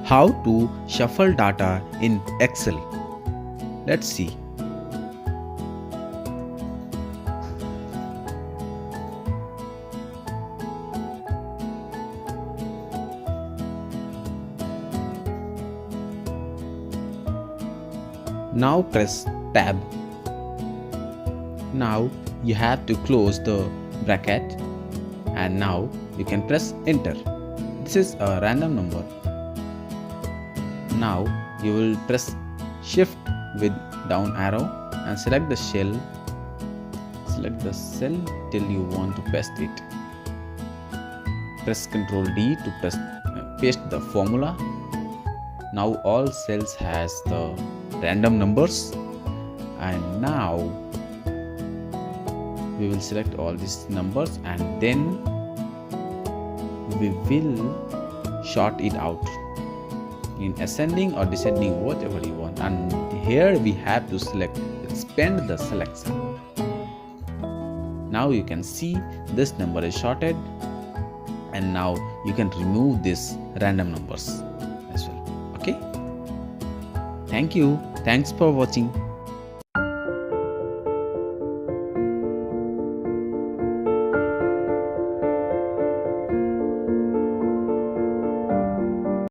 How to shuffle data in Excel? Let's see. Now press Tab. Now you have to close the bracket and now you can press Enter. This is a random number. Now you will press Shift with down arrow and select the cell. Select the cell till you want to paste it. Press Ctrl D to paste the formula. Now all cells has the random numbers, and now we will select all these numbers and then we will sort it out in ascending or descending, whatever you want. And here we have to select expand the selection. Now you can see this number is sorted, and now you can remove this random numbers as well. Okay, thanks for watching.